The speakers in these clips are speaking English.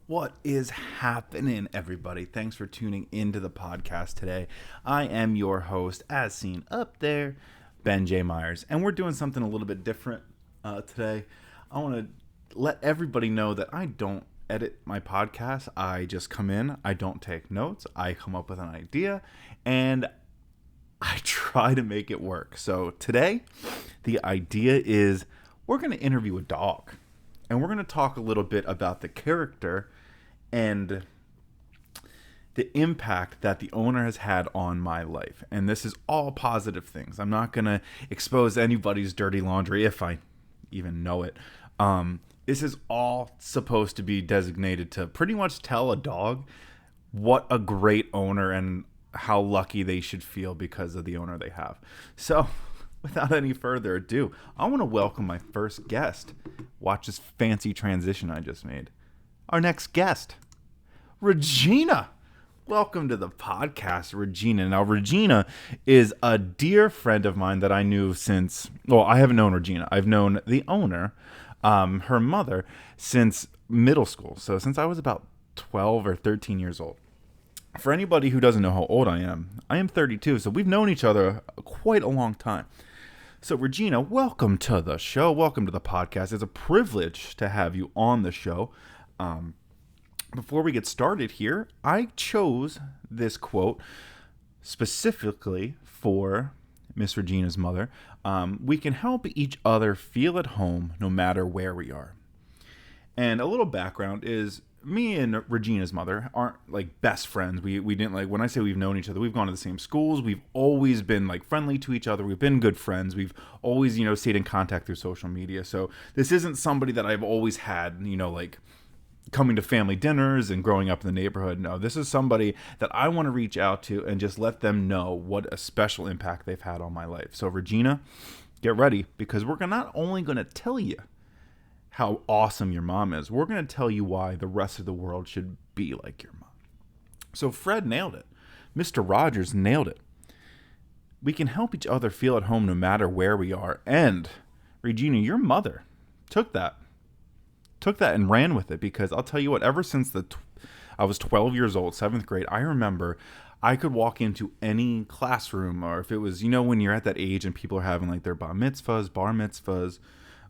What is happening, everybody? Thanks for tuning into the podcast today. I am your host, as seen up there, Ben J. Myers, and we're doing something a little bit different today. I want to let everybody know that I don't edit my podcast. I just come in, I don't take notes, I come up with an idea, and I try to make it work. So today, the idea is we're going to interview a dog. And we're going to talk a little bit about the character and the impact that the owner has had on my life. And this is all positive things. I'm not going to expose anybody's dirty laundry if I even know it. This is all supposed to be designated to pretty much tell a dog what a great owner and how lucky they should feel because of the owner they have. So, without any further ado, I want to welcome my first guest. Watch this fancy transition I just made. Our next guest, Regina. Welcome to the podcast, Regina. Now, Regina is a dear friend of mine that I knew since, well, I haven't known Regina. I've known the owner, her mother, since middle school. So since I was about 12 or 13 years old. For anybody who doesn't know how old I am 32. So we've known each other quite a long time. So, Regina, welcome to the show. Welcome to the podcast. It's a privilege to have you on the show. Before we get started here, I chose this quote specifically for Miss Regina's mother. We can help each other feel at home no matter where we are. And a little background is me and Regina's mother aren't like best friends. We didn't like, when I say we've known each other, we've gone to the same schools. We've always been like friendly to each other. We've been good friends. We've always, stayed in contact through social media. So this isn't somebody that I've always had, like coming to family dinners and growing up in the neighborhood. No, this is somebody that I want to reach out to and just let them know what a special impact they've had on my life. So Regina, get ready, because we're not only going to tell you how awesome your mom is, we're going to tell you why the rest of the world should be like your mom. So Fred nailed it. Mr. Rogers nailed it. We can help each other feel at home no matter where we are. And Regina, your mother took that and ran with it, because I'll tell you what, ever since I was 12 years old, 7th grade, I remember I could walk into any classroom, or if it was, when you're at that age and people are having like their bar mitzvahs,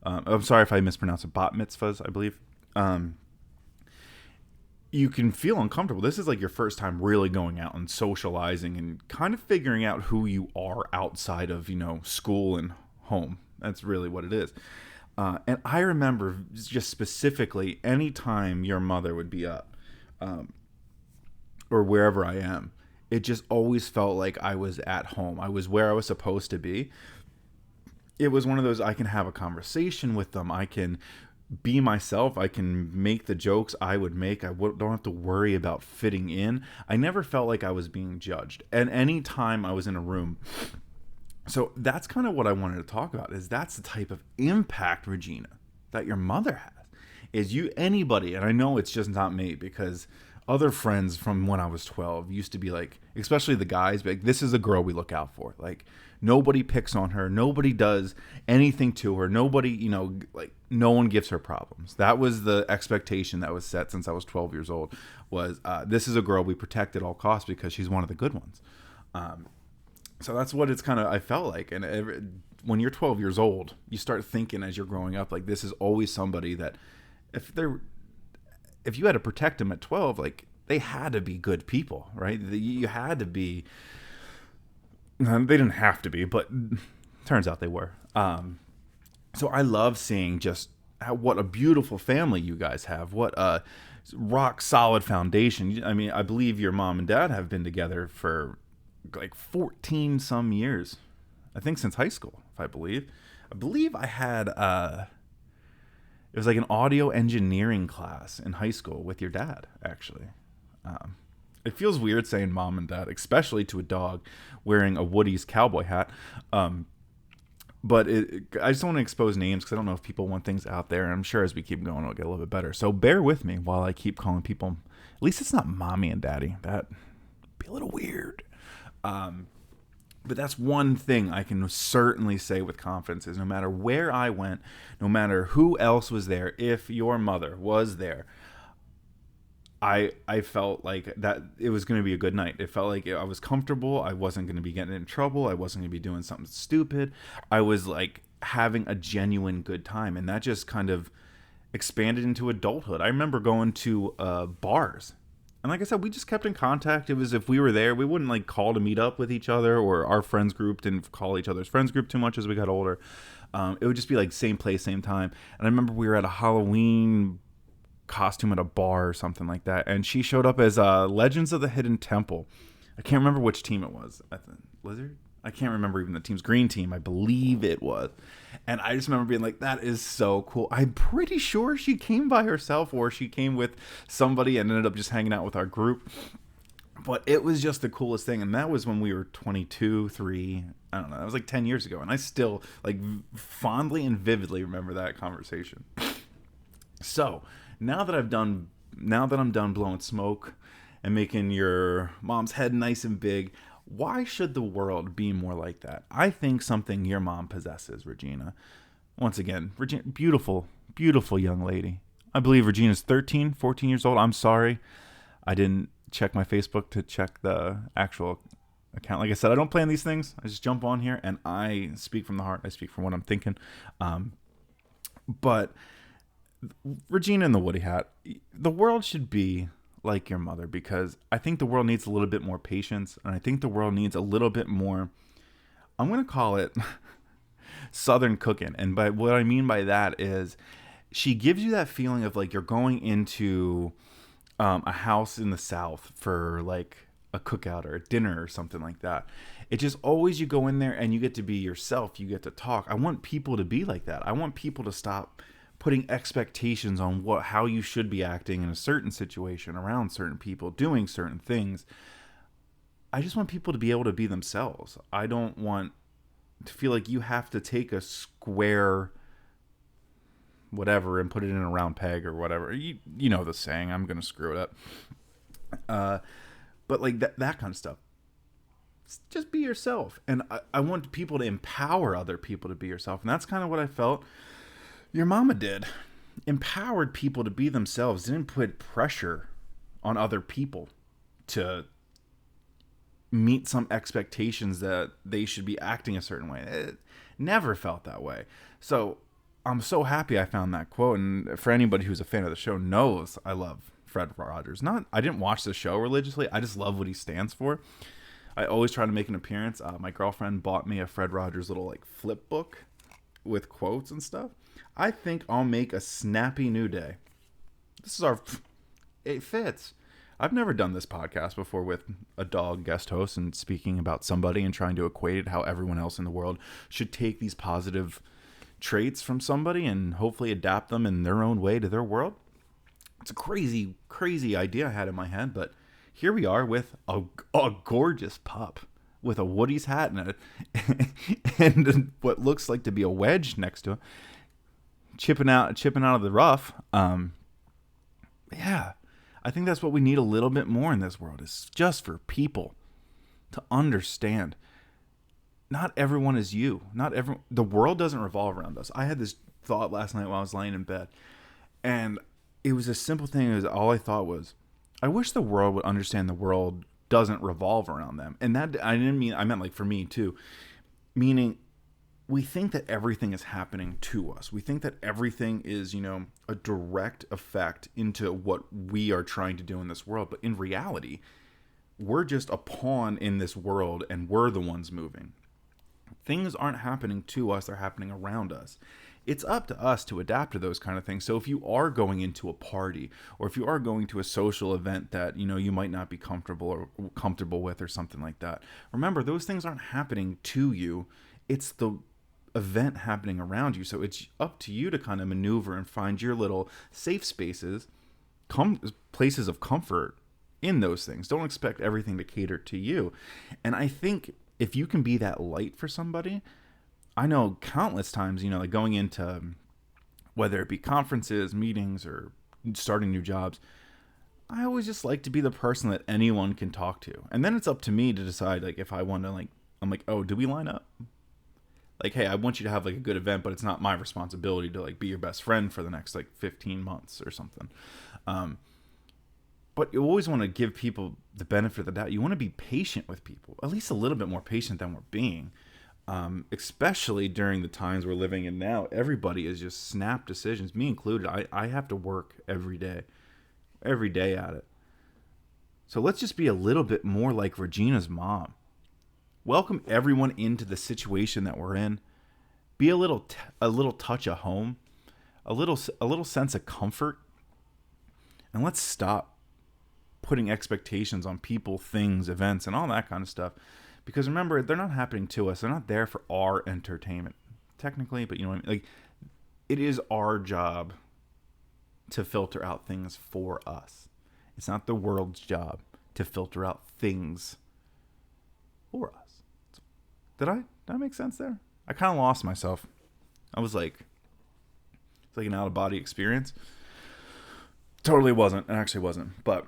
I'm sorry if I mispronounce it, bat mitzvahs, I believe. You can feel uncomfortable. This is like your first time really going out and socializing and kind of figuring out who you are outside of, school and home. That's really what it is. And I remember just specifically anytime your mother would be up, or wherever I am, it just always felt like I was at home. I was where I was supposed to be. It was one of those, I can have a conversation with them. I can be myself. I can make the jokes I would make. Don't have to worry about fitting in. I never felt like I was being judged. And any time I was in a room. So that's kind of what I wanted to talk about, is that's the type of impact, Regina, that your mother has. Anybody, and I know it's just not me, because other friends from when I was 12 used to be like, especially the guys, like, this is the girl we look out for. Like, nobody picks on her. Nobody does anything to her. Nobody, no one gives her problems. That was the expectation that was set since I was 12 years old, was this is a girl we protect at all costs because she's one of the good ones. So that's what I felt like. And when you're 12 years old, you start thinking as you're growing up, like, this is always somebody that if you had to protect them at 12, like, they had to be good people, right? You had to be. They didn't have to be, but turns out they were. So I love seeing just what a beautiful family you guys have. What a rock solid foundation. I mean, I believe your mom and dad have been together for like 14 some years. I think since high school, if I believe. I had it was like an audio engineering class in high school with your dad, actually. It feels weird saying mom and dad, especially to a dog wearing a Woody's cowboy hat. But I just don't want to expose names, because I don't know if people want things out there. And I'm sure as we keep going, it'll get a little bit better. So bear with me while I keep calling people. At least it's not mommy and daddy. That'd be a little weird. But that's one thing I can certainly say with confidence, is no matter where I went, no matter who else was there, if your mother was there, I felt like that it was going to be a good night. It felt like I was comfortable. I wasn't going to be getting in trouble. I wasn't going to be doing something stupid. I was like having a genuine good time, and that just kind of expanded into adulthood. I remember going to bars, and like I said, we just kept in contact. It was if we were there, we wouldn't like call to meet up with each other, or our friends group didn't call each other's friends group too much as we got older. It would just be like same place, same time. And I remember we were at a Halloween costume at a bar or something like that, and she showed up as Legends of the Hidden Temple. I can't remember which team it was. Lizard? I can't remember even the team's green team. I believe it was. And I just remember being like, that is so cool. I'm pretty sure she came by herself or she came with somebody and ended up just hanging out with our group. But it was just the coolest thing. And that was when we were 22, 3. I don't know. That was like 10 years ago. And I still like fondly and vividly remember that conversation. So now that I'm done blowing smoke and making your mom's head nice and big, why should the world be more like that? I think something your mom possesses, Regina. Once again, Regina, beautiful, beautiful young lady. I believe Regina's 13, 14 years old. I'm sorry. I didn't check my Facebook to check the actual account. Like I said, I don't plan these things. I just jump on here and I speak from the heart. I speak from what I'm thinking. But Regina in the Woody Hat, the world should be like your mother, because I think the world needs a little bit more patience, and I think the world needs a little bit more, I'm going to call it Southern cooking. And by what I mean by that is she gives you that feeling of like you're going into a house in the South for like a cookout or a dinner or something like that. It just always, you go in there and you get to be yourself. You get to talk. I want people to be like that. I want people to stop putting expectations on how you should be acting in a certain situation around certain people, doing certain things. I just want people to be able to be themselves. I don't want to feel like you have to take a square whatever and put it in a round peg or whatever. You know the saying. I'm going to screw it up. But like that kind of stuff. Just be yourself. And I want people to empower other people to be yourself. And that's kind of what I felt your mama did. Empowered people to be themselves. Didn't put pressure on other people to meet some expectations that they should be acting a certain way. It never felt that way. So I'm so happy I found that quote. And for anybody who's a fan of the show knows I love Fred Rogers. I didn't watch the show religiously. I just love what he stands for. I always try to make an appearance. My girlfriend bought me a Fred Rogers little like flip book with quotes and stuff. I think I'll make a snappy new day. It fits. I've never done this podcast before with a dog guest host and speaking about somebody and trying to equate it how everyone else in the world should take these positive traits from somebody and hopefully adapt them in their own way to their world. It's a crazy, crazy idea I had in my head, but here we are with a gorgeous pup with a Woody's hat and what looks like to be a wedge next to him. Chipping out of the rough. Yeah, I think that's what we need a little bit more in this world, is just for people to understand not everyone is you. The world doesn't revolve around us. I had this thought last night while I was laying in bed, and it was a simple thing. All I thought was, I wish the world would understand the world doesn't revolve around them. And that, I meant like for me too, meaning we think that everything is happening to us. We think that everything is, a direct effect into what we are trying to do in this world. But in reality, we're just a pawn in this world and we're the ones moving. Things aren't happening to us, they're happening around us. It's up to us to adapt to those kind of things. So if you are going into a party, or if you are going to a social event that, you might not be comfortable with or something like that, remember, those things aren't happening to you. It's the event happening around you. So it's up to you to kind of maneuver and find your little safe spaces, places of comfort in those things. Don't expect everything to cater to you. And I think if you can be that light for somebody, I know countless times, like going into whether it be conferences, meetings, or starting new jobs, I always just like to be the person that anyone can talk to. And then it's up to me to decide, like, if I want to, like, I'm like, oh, do we line up? Like, hey, I want you to have like a good event, but it's not my responsibility to like be your best friend for the next like 15 months or something. But you always want to give people the benefit of the doubt. You want to be patient with people, at least a little bit more patient than we're being. Especially during the times we're living in now. Everybody is just snap decisions, me included. I have to work every day at it. So let's just be a little bit more like Regina's mom. Welcome everyone into the situation that we're in. Be a little touch of home, a little sense of comfort, and let's stop putting expectations on people, things, events, and all that kind of stuff. Because remember, they're not happening to us. They're not there for our entertainment, technically. But you know what I mean? Like, it is our job to filter out things for us. It's not the world's job to filter out things for us. Did that make sense there? I kind of lost myself. I was like, it's like an out-of-body experience. Totally wasn't. It actually wasn't. But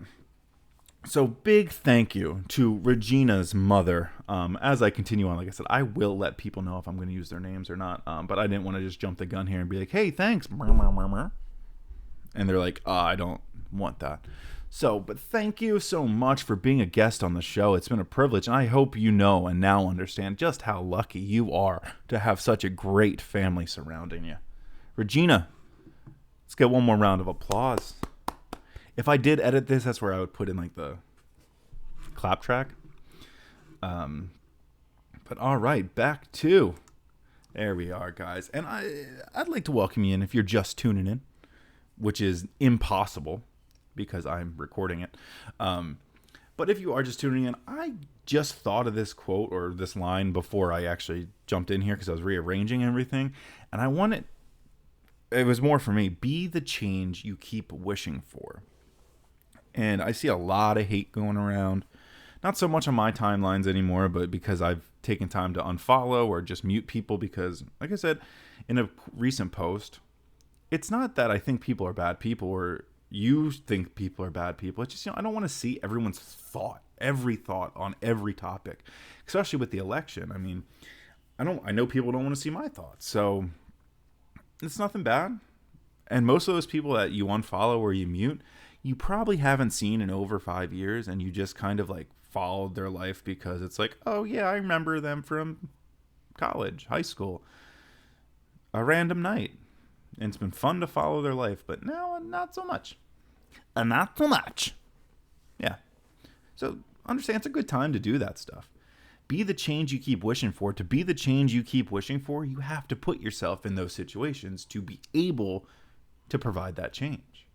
so big thank you to Regina's mother. As I continue on, like I said, I will let people know if I'm going to use their names or not. But I didn't want to just jump the gun here and be like, hey, thanks. And they're like, I don't want that. So, but thank you so much for being a guest on the show. It's been a privilege. And I hope you know and now understand just how lucky you are to have such a great family surrounding you. Regina, let's get one more round of applause. If I did edit this, that's where I would put in like the clap track. But all right, back to, there we are, guys. And I'd like to welcome you in if you're just tuning in, which is impossible because I'm recording it. But if you are just tuning in, I just thought of this quote or this line before I actually jumped in here because I was rearranging everything. And I wanted, it was more for me, be the change you keep wishing for. And I see a lot of hate going around. Not so much on my timelines anymore, but because I've taken time to unfollow or just mute people because, like I said, in a recent post, it's not that I think people are bad people or you think people are bad people. It's just, I don't want to see everyone's every thought on every topic, especially with the election. I mean, I know people don't want to see my thoughts. So it's nothing bad. And most of those people that you unfollow or you mute, you probably haven't seen in over 5 years, and you just kind of like followed their life because it's like, oh yeah, I remember them from college, high school, a random night. And it's been fun to follow their life, but now not so much. Not so much. Yeah. So understand it's a good time to do that stuff. Be the change you keep wishing for. To be the change you keep wishing for, you have to put yourself in those situations to be able to provide that change.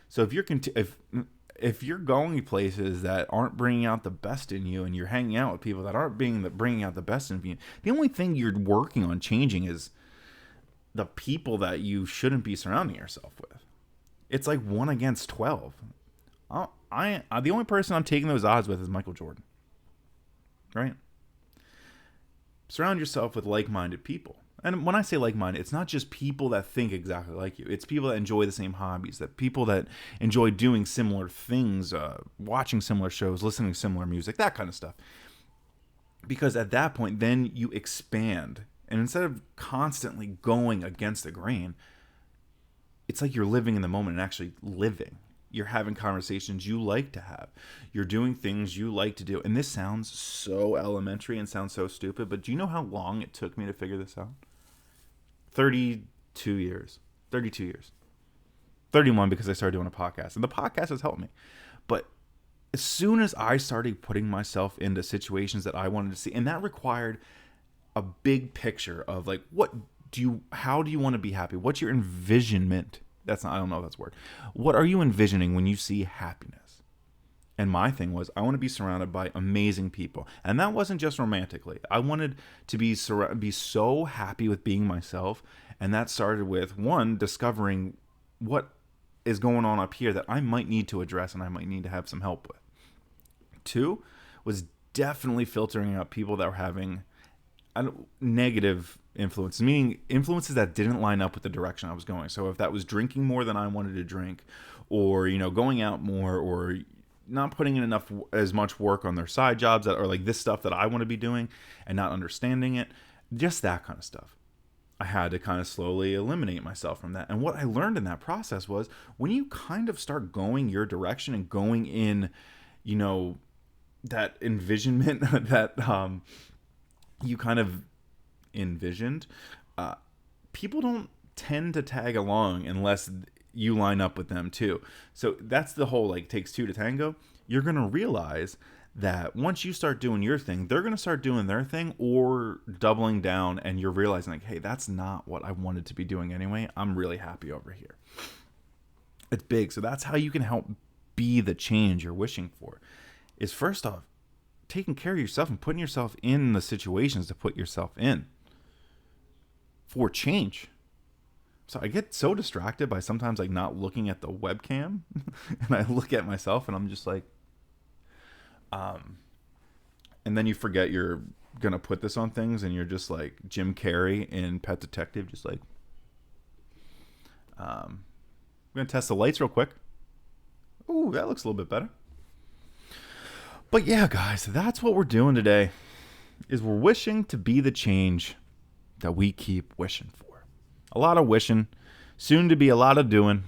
So if you're going places that aren't bringing out the best in you, and you're hanging out with people that aren't bringing out the best in you, the only thing you're working on changing is the people that you shouldn't be surrounding yourself with. It's like 1 against 12. The only person I'm taking those odds with is Michael Jordan. Right? Surround yourself with like-minded people. And when I say like-minded, it's not just people that think exactly like you. It's people that enjoy the same hobbies, that people that enjoy doing similar things, watching similar shows, listening to similar music, that kind of stuff. Because at that point, then you expand. And instead of constantly going against the grain, it's like you're living in the moment and actually living. You're having conversations you like to have. You're doing things you like to do. And this sounds so elementary and sounds so stupid, but do you know how long it took me to figure this out? 32 years. 31 because I started doing a podcast. And the podcast has helped me. But as soon as I started putting myself into situations that I wanted to see, and that required a big picture of like, how do you want to be happy? What's your envisionment? I don't know if that's a word. What are you envisioning when you see happiness? And my thing was, I want to be surrounded by amazing people. And that wasn't just romantically. I wanted to be so happy with being myself. And that started with, one, discovering what is going on up here that I might need to address and I might need to have some help with. 2 was definitely filtering out people that were having negative influences, meaning influences that didn't line up with the direction I was going. So if that was drinking more than I wanted to drink, or going out more, or not putting in as much work on their side jobs that are like this stuff that I want to be doing and not understanding it, just that kind of stuff. I had to kind of slowly eliminate myself from that. And what I learned in that process was when you kind of start going your direction and going in, that envisionment that you kind of envisioned, people don't tend to tag along unless you line up with them too. So that's the whole takes two to tango. You're going to realize that once you start doing your thing, they're going to start doing their thing or doubling down, and you're realizing hey, that's not what I wanted to be doing anyway. I'm really happy over here. It's big. So that's how you can help be the change you're wishing for, is first off, taking care of yourself and putting yourself in the situations to put yourself in for change. So I get so distracted by sometimes not looking at the webcam and I look at myself and I'm just and then you forget you're going to put this on things and you're just like Jim Carrey in Pet Detective, just I'm going to test the lights real quick. Ooh, that looks a little bit better. But yeah, guys, that's what we're doing today, is we're wishing to be the change that we keep wishing for. A lot of wishing, soon to be a lot of doing,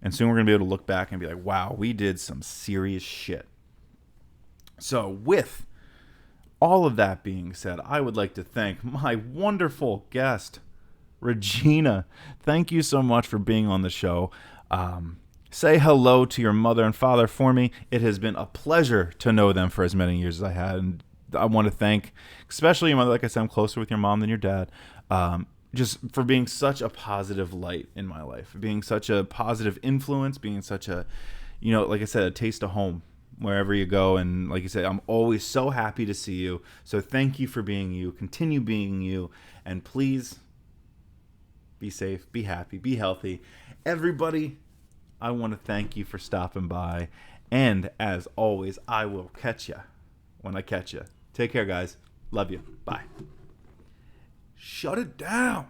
and soon we're going to be able to look back and be like, wow, we did some serious shit. So with all of that being said, I would like to thank my wonderful guest, Regina. Thank you so much for being on the show. Say hello to your mother and father for me. It has been a pleasure to know them for as many years as I had. And I want to thank, especially your mother. Like I said, I'm closer with your mom than your dad. Just for being such a positive light in my life, being such a positive influence, being such a, like I said, a taste of home wherever you go. And like you said, I'm always so happy to see you. So thank you for being you. Continue being you. And please be safe, be happy, be healthy. Everybody, I want to thank you for stopping by. And as always, I will catch you when I catch you. Take care, guys. Love you. Bye. Shut it down.